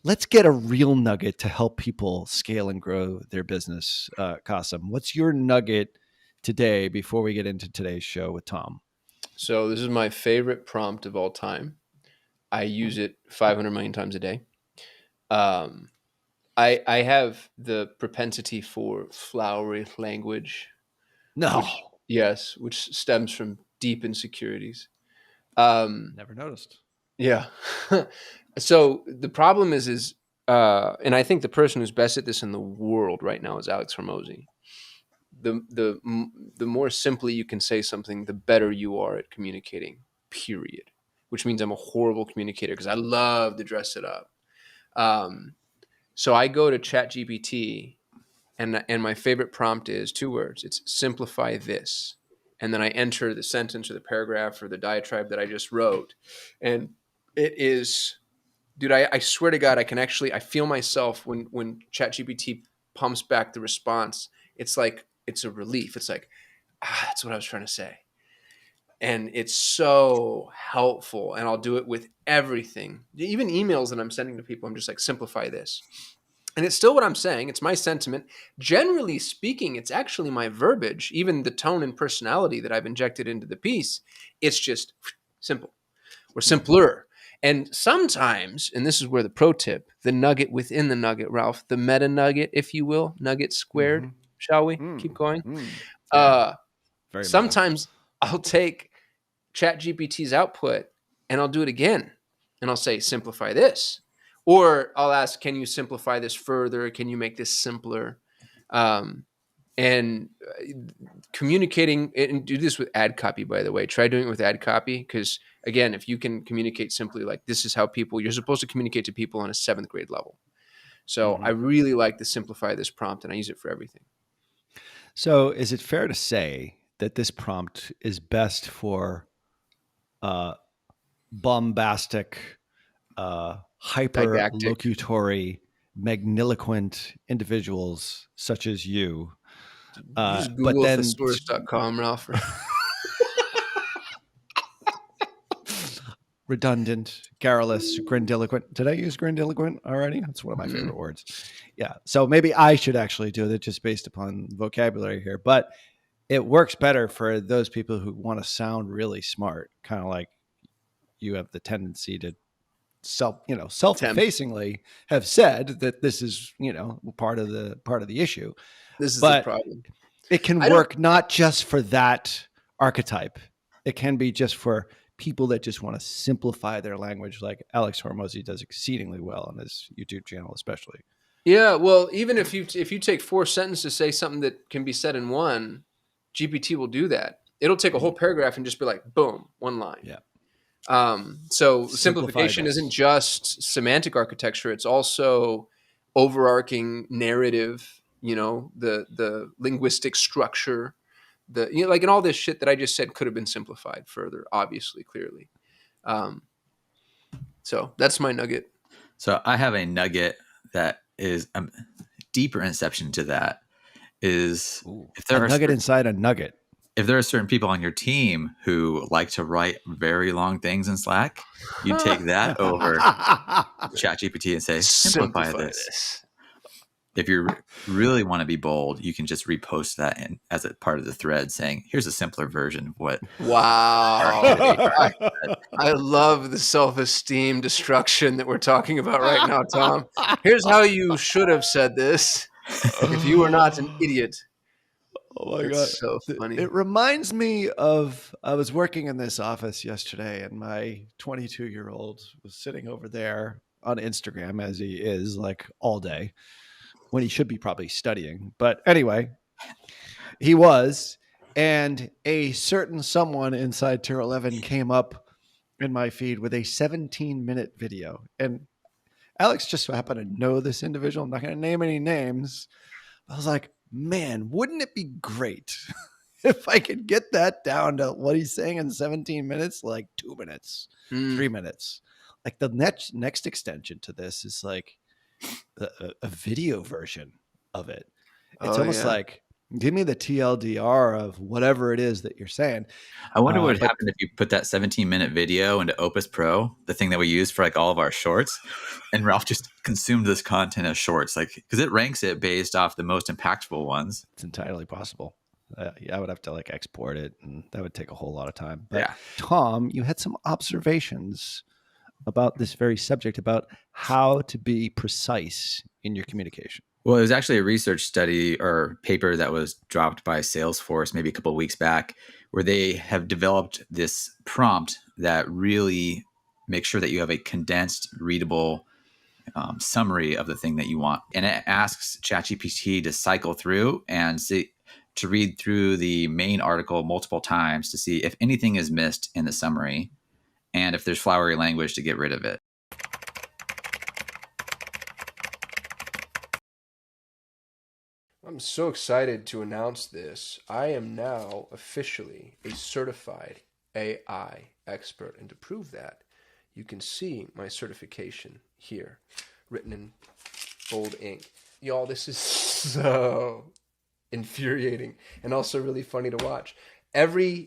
let's get a real nugget to help people scale and grow their business. Qasim, what's your nugget today before we get into today's show with Tom? So this is my favorite prompt of all time. I use it 500 million times a day. Um, I have the propensity for flowery language, No, which stems from deep insecurities. Um, never noticed. yeah. So the problem is, and I think the person who's best at this in the world right now is Alex Hormozy. The more simply you can say something, the better you are at communicating. Period. Which means I'm a horrible communicator because I love to dress it up. Um, so I go to ChatGPT, and my favorite prompt is 2 words. It's simplify this, and then I enter the sentence or the paragraph or the diatribe that I just wrote, and it is, dude. I swear to God, I feel myself when ChatGPT pumps back the response. It's like it's a relief. It's like, that's what I was trying to say. And it's so helpful. And I'll do it with everything. Even emails that I'm sending to people, I'm just like, simplify this. And it's still what I'm saying. It's my sentiment. Generally speaking, it's actually my verbiage, even the tone and personality that I've injected into the piece. It's just simple or simpler. And sometimes, and this is where the pro tip, the nugget within the nugget, Ralph, the meta nugget, if you will, nugget squared, shall we? Keep going. Yeah, very Sometimes I'll take ChatGPT's output and I'll do it again. And I'll say, simplify this. Or I'll ask, can you simplify this further? Can you make this simpler? And communicating, and do this with ad copy, by the way. Try doing it with ad copy because, again, if you can communicate simply like this is how you're supposed to communicate to people on a 7th grade level. So I really like to simplify this prompt and I use it for everything. So is it fair to say that this prompt is best for bombastic, hyperlocutory, magniloquent individuals such as you? Just Google thesaurus.com, Ralph. Redundant, garrulous, grandiloquent. Did I use grandiloquent already? That's one of my favorite words. Yeah. So maybe I should actually do it just based upon vocabulary here. But it works better for those people who want to sound really smart, kind of like you have the tendency to self-effacingly have said that this is, part of the issue. This is the problem. It can work not just for that archetype. It can be just for people that just want to simplify their language, like Alex Hormozy does exceedingly well on his YouTube channel, especially. Yeah, well, even if you take 4 sentences to say something that can be said in one, GPT will do that. It'll take a whole paragraph and just be like, boom, one line. Yeah. So simplification isn't just semantic architecture; it's also overarching narrative. The linguistic structure. And all this shit that I just said could have been simplified further, obviously, clearly. So that's my nugget. So I have a nugget that is a deeper inception to that. Is if there are nugget inside a nugget. If there are certain people on your team who like to write very long things in Slack, you take that over ChatGPT and say, simplify this. If you really want to be bold, you can just repost that in as a part of the thread saying, here's a simpler version of what. Wow. I love the self-esteem destruction that we're talking about right now, Tom. Here's how you should have said this if you were not an idiot. Oh my God. So funny. It reminds me of, I was working in this office yesterday and my 22-year-old was sitting over there on Instagram, as he is like all day, when he should be probably studying. But anyway, he was, and a certain someone inside Tier 11 came up in my feed with a 17-minute video. And Alex just happened to know this individual. I'm not going to name any names. I was like, man, wouldn't it be great if I could get that down to what he's saying in 17 minutes, like 2 minutes, 3 minutes? Like the next extension to this is like a video version of it. It's almost like Give me the TLDR of whatever it is that you're saying. I wonder what would happen if you put that 17-minute video into Opus Pro, the thing that we use for like all of our shorts, and Ralph just consumed this content as shorts, like because it ranks it based off the most impactful ones. It's entirely possible. I would have to like export it, and that would take a whole lot of time. But Yeah. Tom, you had some observations about this very subject, about how to be precise in your communication. Well, it was actually a research study or paper that was dropped by Salesforce maybe a couple of weeks back, where they have developed this prompt that really makes sure that you have a condensed, readable summary of the thing that you want. And it asks ChatGPT to cycle through and to read through the main article multiple times to see if anything is missed in the summary and if there's flowery language to get rid of it. I'm so excited to announce this. I am now officially a certified AI expert. And to prove that, you can see my certification here, written in bold ink. Y'all, this is so infuriating and also really funny to watch. Every